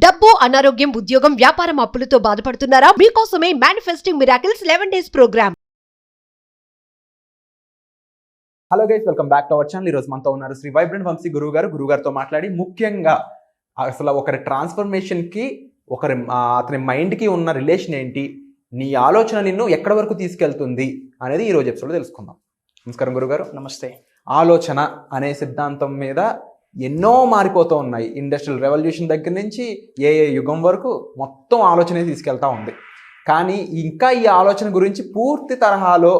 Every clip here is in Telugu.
డబ్బు, అనారోగ్యం, ఉద్యోగం, వ్యాపారం, అప్పులతో బాధపడుతున్నారా? మీకోసమే manifesting miracles 11 days programme. Hello guys, welcome back to our channel. ఈరోజు మనతో ఉన్నారు శ్రీ వైబ్రెంట్ వంశీ గురుగారితో మాట్లాడి ముఖ్యంగా అసలు ఒకరి ట్రాన్స్ఫర్మేషన్కి అతని మైండ్కి ఉన్న రిలేషన్ ఏంటి, నీ ఆలోచన నిన్ను ఎక్కడి వరకు తీసుకెళ్తుంది అనేది ఈరోజు ఎపిసోడ్లో తెలుసుకుందాం. నమస్కారం గురుగారు. నమస్తే. ఆలోచన అనే సిద్ధాంతం మీద ఎన్నో మారిపోతూ ఉన్నాయి. ఇండస్ట్రియల్ రెవల్యూషన్ దగ్గర నుంచి ఏ యుగం వరకు మొత్తం ఆలోచనే తీసుకెళ్తా ఉంది. కానీ ఇంకా ఈ ఆలోచన గురించి పూర్తి తరహాలో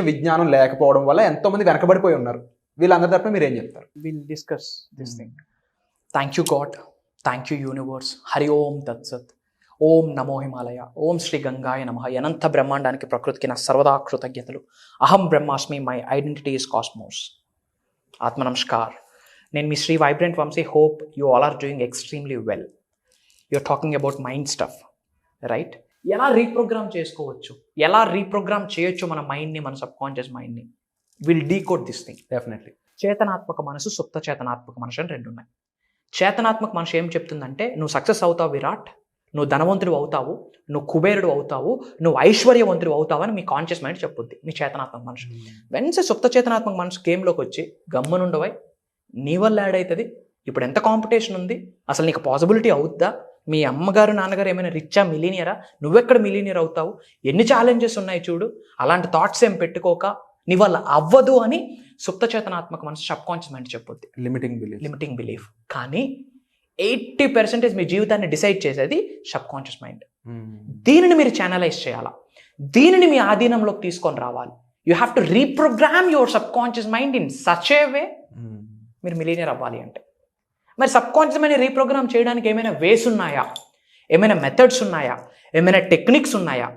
విజ్ఞానం లేకపోవడం వల్ల ఎంతోమంది వెనకబడిపోయి ఉన్నారు. వీళ్ళందరి తరపున మీరు ఏం చెప్తారు? Will discuss this thing. Thank you God, thank you universe. Hari Om తత్సత్. ఓం నమో హిమాలయ. ఓం శ్రీ గంగాయ నమః. అనంత బ్రహ్మాండానికి ప్రకృతికి నా సర్వదా కృతజ్ఞతలు. అహం బ్రహ్మాస్మి, మై ఐడెంటిటీ ఈస్ కాస్మోస్. ఆత్మ నమస్కార్. నేను మీ Shri vibrant Vamshi. Hope you all are doing extremely well. You're talking about mind stuff, right? ఎలా రీప్రోగ్రామ్ చేసుకోవచ్చు, ఎలా రీప్రోగ్రామ్ చేయొచ్చు మన మైండ్ని, మన సబ్ కాన్షియస్ మైండ్ని. Will decode this thing. Definitely. చేతనాత్మక మనసు, సుప్త చేతనాత్మక మనసు అని రెండు ఉన్నాయి. చేతనాత్మక మనసు ఏం చెప్తుందంటే, నువ్వు సక్సెస్ అవుతావు విరాట్, నువ్వు ధనవంతుడు అవుతావు, నువ్వు కుబేరుడు అవుతావు, నువ్వు ఐశ్వర్యవంతుడు అవుతావు అని మీ కాన్షియస్ మైండ్ చెప్పుద్ది, మీ చేతనాత్మక మనసు. వెన్సే సుప్త చేతనాత్మక మనసు గేమ్లోకి వచ్చి గమ్మునుండవై, నీ వల్ల యాడ్ అవుతుంది, ఇప్పుడు ఎంత కాంపిటీషన్ ఉంది, అసలు నీకు పాసిబిలిటీ అవుద్దా, మీ అమ్మగారు నాన్నగారు ఏమైనా రిచ్చా, మిలీనియరా, నువ్వెక్కడ మిలీనియర్ అవుతావు, ఎన్ని ఛాలెంజెస్ ఉన్నాయి చూడు, అలాంటి థాట్స్ ఏం పెట్టుకోక నీ వల్ల అవ్వదు అని సుప్త చేతనాత్మక మనసు, సబ్ కాన్షియస్ మైండ్ చెప్పుద్ది. Limiting belief. కానీ 80% మీ జీవితాన్ని డిసైడ్ చేసేది సబ్ కాన్షియస్ మైండ్. దీనిని మీరు ఛానలైజ్ చేయాలా, దీనిని మీ ఆధీనంలోకి తీసుకొని రావాలి. You have to reprogram your subconscious mind in such a way మీరు మిలీనియర్ అవ్వాలి అంటే. మరి సబ్ కాన్షియస్ మైండ్ రీప్రోగ్రామ్ చేయడానికి ఏమైనా వేస్ ఉన్నాయా, ఏమైనా మెథడ్స్ ఉన్నాయా, ఏమైనా టెక్నిక్స్ ఉన్నాయా?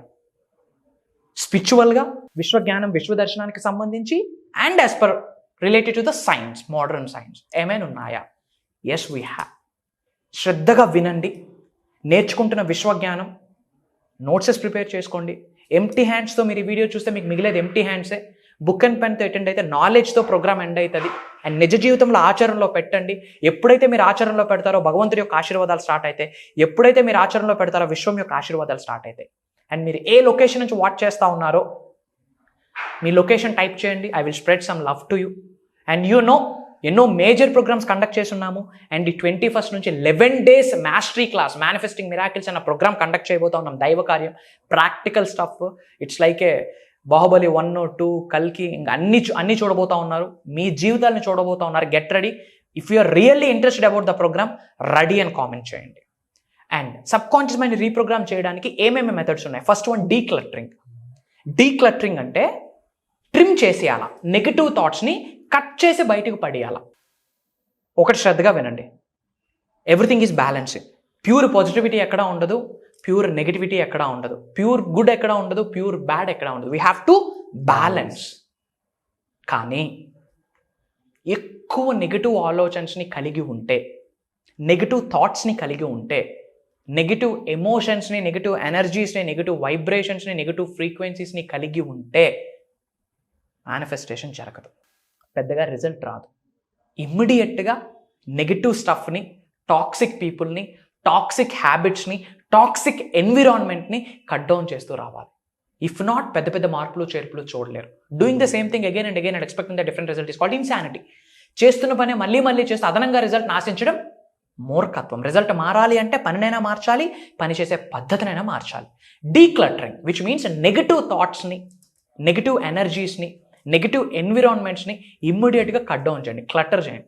స్పిరిచువల్గా విశ్వజ్ఞానం, విశ్వదర్శనానికి సంబంధించి and as per related to the science, modern science ఏమైనా ఉన్నాయా? Yes, we have. శ్రద్ధగా వినండి, నేర్చుకుంటున్న విశ్వజ్ఞానం నోట్సెస్ ప్రిపేర్ చేసుకోండి. ఎంప్టీ హ్యాండ్స్తో మీరు ఈ వీడియో చూస్తే మీకు మిగిలేదు ఎంప్టీ హ్యాండ్సే. బుక్ అండ్ పెన్తో అటెండ్ అయితే నాలెడ్జ్తో ప్రోగ్రామ్ ఎండ్ అవుతుంది. అండ్ నిజ జీవితంలో ఆచరణలో పెట్టండి. ఎప్పుడైతే మీరు ఆచరణలో పెడతారో భగవంతుడి యొక్క ఆశీర్వాదాలు స్టార్ట్ అవుతాయి. ఎప్పుడైతే మీరు ఆచరణలో పెడతారో విశ్వం యొక్క ఆశీర్వాదాలు స్టార్ట్ అవుతాయి. అండ్ మీరు ఏ లొకేషన్ నుంచి వాచ్ చేస్తూ ఉన్నారో మీ లొకేషన్ టైప్ చేయండి. I will spread some love to you. And you know, ఎన్నో మేజర్ ప్రోగ్రామ్స్ కండక్ట్ చేస్తున్నాము. అండ్ ఈ 21st నుంచి 11 days mastery class manifesting miracles అన్న ప్రోగ్రామ్ కండక్ట్ చేయబోతా ఉన్నాం. దైవ కార్యం, ప్రాక్టికల్ స్టఫ్. ఇట్స్ లైక్ ఏ బాహుబలి 1, 2, కల్కి, ఇంకా అన్ని చూడబోతా ఉన్నారు. మీ జీవితాలను చూడబోతా ఉన్నారు. Get ready. If you are really interested about the programme, ready అని కామెంట్ చేయండి. And subconscious mind reprogramme చేయడానికి ఏమేమి మెథడ్స్ ఉన్నాయి? First one, decluttering. డీక్లటరింగ్ అంటే ట్రిమ్ చేసేయాల, నెగిటివ్ థాట్స్ని కట్ చేసి బయటకు పడేయాల. ఒకటి శ్రద్ధగా వినండి. Everything is balancing. Pure positivity ఎక్కడా ఉండదు, ప్యూర్ నెగిటివిటీ ఎక్కడా ఉండదు, ప్యూర్ గుడ్ ఎక్కడా ఉండదు, ప్యూర్ బ్యాడ్ ఎక్కడా ఉండదు. We have to balance. కానీ ఎక్కువ నెగిటివ్ ఆలోచనస్ని కలిగి ఉంటే, నెగిటివ్ థాట్స్ని కలిగి ఉంటే, నెగిటివ్ ఎమోషన్స్ని, నెగిటివ్ ఎనర్జీస్ని, నెగిటివ్ వైబ్రేషన్స్ని, నెగిటివ్ ఫ్రీక్వెన్సీస్ని కలిగి ఉంటే మేనిఫెస్టేషన్ జరగదు, పెద్దగా రిజల్ట్ రాదు. ఇమ్మీడియట్గా నెగిటివ్ స్టఫ్ని, టాక్సిక్ పీపుల్ని, టాక్సిక్ హ్యాబిట్స్ని, టాక్సిక్ ఎన్విరాన్మెంట్ని కట్ డౌన్ చేస్తూ రావాలి. ఇఫ్ నాట్, పెద్ద పెద్ద మార్పులు చేర్పులు చూడలేరు. Doing the same thing again and again and expecting the different result is called insanity. చేస్తున్న పని మళ్ళీ చేస్తూ అదనంగా రిజల్ట్ ఆశించడం మూర్ఖత్వం. రిజల్ట్ మారాలి అంటే పనినైనా మార్చాలి, పని చేసే పద్ధతినైనా మార్చాలి. డీక్లటరింగ్, విచ్ మీన్స్ నెగిటివ్ థాట్స్ని, నెగిటివ్ ఎనర్జీస్ని, నెగిటివ్ ఎన్విరాన్మెంట్స్ని ఇమ్మీడియట్గా కట్ డౌన్ చేయండి, క్లటర్ చేయండి.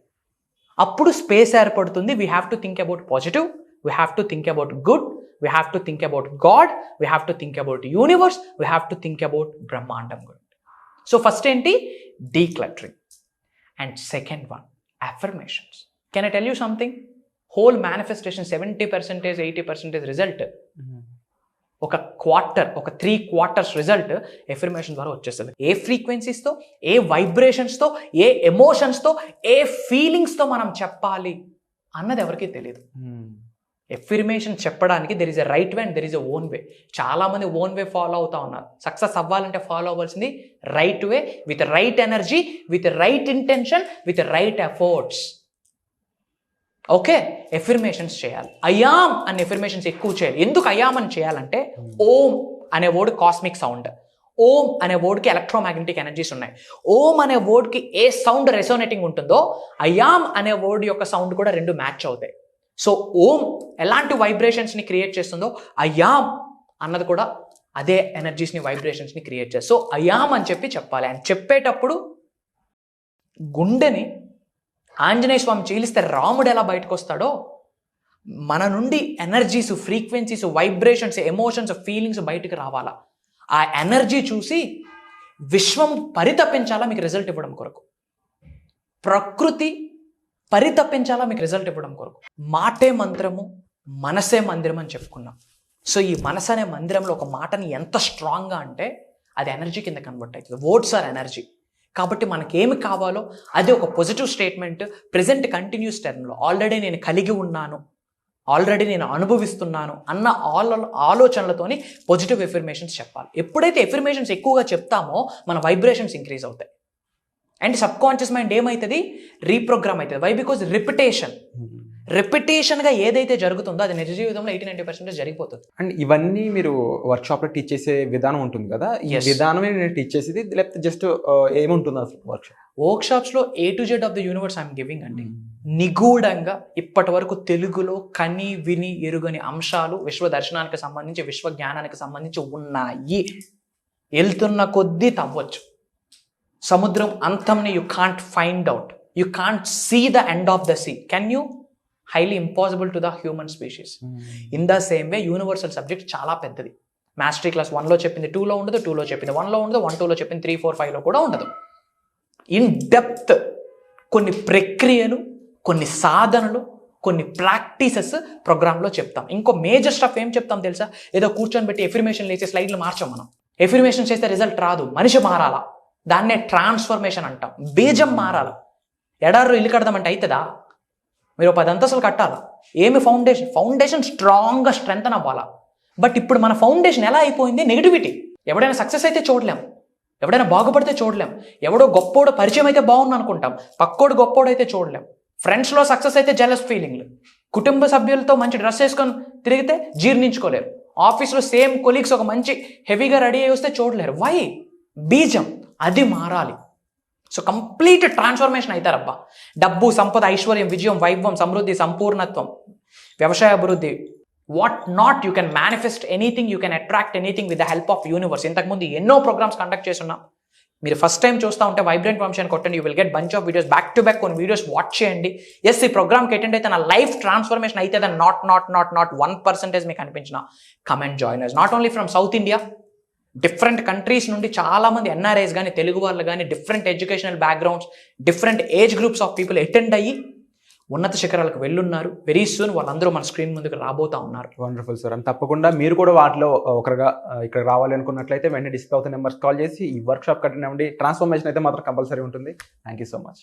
అప్పుడు స్పేస్ ఏర్పడుతుంది. We have to think about positive, we have to think about good, we have to think about god, we have to think about universe, we have to think about బ్రహ్మాండం గురించి. సో ఫస్ట్ ఏంటి? Decluttering. And second one, affirmations. Can I tell you something? Whole manifestation 70%, 80% result ఒక క్వార్టర్, ఒక 3 quarters రిజల్ట్ ఎఫర్మేషన్ ద్వారా వచ్చేస్తుంది. ఏ ఫ్రీక్వెన్సీస్తో, ఏ వైబ్రేషన్స్తో, ఏ ఎమోషన్స్తో, ఏ ఫీలింగ్స్తో మనం చెప్పాలి అన్నది ఎవరికీ తెలియదు. ఎఫర్మేషన్ చెప్పడానికి there is a right way and there is a own way. చాలామంది ఓన్ వే ఫాలో అవుతా ఉన్నారు. సక్సెస్ అవ్వాలంటే ఫాలో అవ్వాల్సింది right way, with right energy, with right intention, with right efforts. Okay, affirmations చేయాలి. అయామ్ అనే ఎఫర్మేషన్స్ ఎక్కువ చేయాలి. ఎందుకు అయామ్ అని చేయాలంటే ఓం అనే వర్డ్ కాస్మిక్ సౌండ్, ఓం అనే వర్డ్కి ఎలక్ట్రోమాగ్నెటిక్ ఎనర్జీస్ ఉన్నాయి. ఓం అనే వర్డ్కి ఏ సౌండ్ రెసోనేటింగ్ ఉంటుందో అయామ్ అనే వర్డ్ యొక్క సౌండ్ కూడా రెండు మ్యాచ్ అవుతాయి. సో ఓం ఎలాంటి వైబ్రేషన్స్ని క్రియేట్ చేస్తుందో అయామ్ అన్నది కూడా అదే ఎనర్జీస్ని వైబ్రేషన్స్ని క్రియేట్ చేస్తుంది. సో అయామ్ అని చెప్పాలి. అని చెప్పేటప్పుడు గుండెని ఆంజనేయ స్వామి చీలిస్తే రాముడు ఎలా బయటకు వస్తాడో మన నుండి energies, frequencies, vibrations, emotions, feelings బయటకు రావాలా. ఆ ఎనర్జీ చూసి విశ్వం పరితపించాలా మీకు రిజల్ట్ ఇవ్వడం కొరకు, ప్రకృతి పరితపించాలా మీకు రిజల్ట్ ఇవ్వడం కొరకు. మాటే మంత్రము, మనసే మందిరం అని చెప్పుకున్నాం. సో ఈ మనసు అనే మందిరంలో ఒక మాటని ఎంత స్ట్రాంగ్గా అంటే అది ఎనర్జీ కింద కన్వర్ట్ అవుతుంది. Words are energy. కాబట్టి మనకేమి కావాలో అది ఒక పాజిటివ్ స్టేట్మెంట్ ప్రెజెంట్ కంటిన్యూస్ టర్మ్లో ఆల్రెడీ నేను కలిగి ఉన్నాను, ఆల్రెడీ నేను అనుభవిస్తున్నాను అన్న ఆలోచనలతోని పాజిటివ్ ఎఫర్మేషన్స్ చెప్పాలి. ఎప్పుడైతే ఎఫర్మేషన్స్ ఎక్కువగా చెప్తామో మన వైబ్రేషన్స్ ఇంక్రీజ్ అవుతాయి అండ్ సబ్ కాన్షియస్ మైండ్ ఏమవుతుంది, రీప్రోగ్రామ్ అవుతుంది. వై? బికాజ్ రిపిటేషన్గా ఏదైతే జరుగుతుందో అది నిజ జీవితంలో 80-90% జరిగిపోతుంది. అండ్ ఇవన్నీ మీరు వర్క్షాప్లో టీచ్ చేసే విధానం ఉంటుంది కదా, ఈ విధానమే నేను టీచ్ చేసేది లేకపోతే జస్ట్ ఏముంటుంది అసలు వర్క్షాప్స్లో A to Z of the universe I'm giving అండి. నిగూఢంగా ఇప్పటి వరకు తెలుగులో కని విని ఎరుగని అంశాలు విశ్వ దర్శనానికి సంబంధించి, విశ్వ జ్ఞానానికి సంబంధించి ఉన్నాయి. వెళ్తున్న కొద్దీ తవ్వచ్చు. సముద్రం అంతంని you can't find out, you can't see the end of the sea. Can you? Highly impossible to the human species. In the same way universal subject చాలా పెద్దది. మాస్టరీ క్లాస్ 1లో చెప్పింది 2లో ఉండదు, 2లో చెప్పింది 1లో ఉండదు, 1, 2లో చెప్పింది 3, 4, 5లో కూడా ఉండదు. ఇన్ డెప్త్ కొన్ని ప్రక్రియలు, కొన్ని సాధనలు, కొన్ని ప్రాక్టీసెస్ ప్రోగ్రాంలో చెప్తాం. ఇంకో మేజర్ స్టఫ్ ఏం చెప్తాం తెలుసా? ఏదో కూర్చొని పెట్టి ఎఫర్మేషన్ వేసే స్లైడ్లు మార్చాం మనం. ఎఫర్మేషన్ చేస్తే రిజల్ట్ రాదు, మనిషి మారాలా. దాన్నే ట్రాన్స్ఫర్మేషన్ అంటాం. బీజం మారాల. ఎడారు ఇల్లు కడదామంటే అవుతుందా? మీరు 10 అంతస్తులు కట్టాలా. ఏమి ఫౌండేషన్ స్ట్రాంగ్గా స్ట్రెంగ్తన్ అవ్వాలా. బట్ ఇప్పుడు మన ఫౌండేషన్ ఎలా అయిపోయింది? నెగిటివిటీ. ఎవడైనా సక్సెస్ అయితే చూడలేం, ఎవడైనా బాగుపడితే చూడలేం, ఎవడో గొప్పోడు పరిచయం అయితే బాగుంది అనుకుంటాం, పక్కోడు గొప్పోడు అయితే చూడలేం. ఫ్రెండ్స్లో సక్సెస్ అయితే జెలస్ ఫీలింగ్లు, కుటుంబ సభ్యులతో మంచి డ్రెస్ వేసుకొని తిరిగితే జీర్ణించుకోలేరు, ఆఫీస్లో సేమ్ కొలీగ్స్ ఒక మంచి హెవీగా రెడీ అయ్యి వస్తే చూడలేరు. వై? బీజం అది మారాలి. సో కంప్లీట్ ట్రాన్స్ఫర్మేషన్ అవుతారబ్బా. డబ్బు, సంపద, ఐశ్వర్యం, విజయం, వైభవం, సమృద్ధి, సంపూర్ణత్వం, వ్యవసాయ అభివృద్ధి, what not, you can manifest anything, you can attract anything with the help of universe. ఇంతకుముందు ఎన్నో ప్రోగ్రామ్స్ కండక్ట్ చేస్తున్నాం. మీరు ఫస్ట్ టైం చూస్తూ ఉంటే వైబ్రెంట్ వంశన్ కొట్టండి, you will get bunch of videos, back to back కొన్ని వీడియోస్ వాచ్ చేయండి. ఎస్, ఈ ప్రోగ్రామ్కి అటెండ్ అయితే నా లైఫ్ ట్రాన్స్ఫర్మేషన్ అయితే నాట్ 1% మీకు అనిపించిన comment joiners. Not only from south India, different countries నుండి చాలామంది ఎన్ఆర్ఐస్ కానీ, తెలుగు వాళ్ళు కానీ, different educational backgrounds, different age groups of people attend అయ్యి ఉన్నత శిఖరాలకు వెళ్ళున్నారు. వెరీ సూన్ వాళ్ళందరూ మన స్క్రీన్ ముందుకు రాబోతా ఉన్నారు. Wonderful sir. అండ్ తప్పకుండా మీరు కూడా వాటిలో ఒకరుగా ఇక్కడ రావాలి అనుకున్నట్లయితే వెంటనే డిస్ప్లే అవుతున్న నెంబర్స్ కాల్ చేసి ఈ వర్క్షాప్ అటెండ్ అవ్వండి. ట్రాన్స్ఫర్మేషన్ అయితే మాత్రం కంపల్సరీ ఉంటుంది. Thank you so much.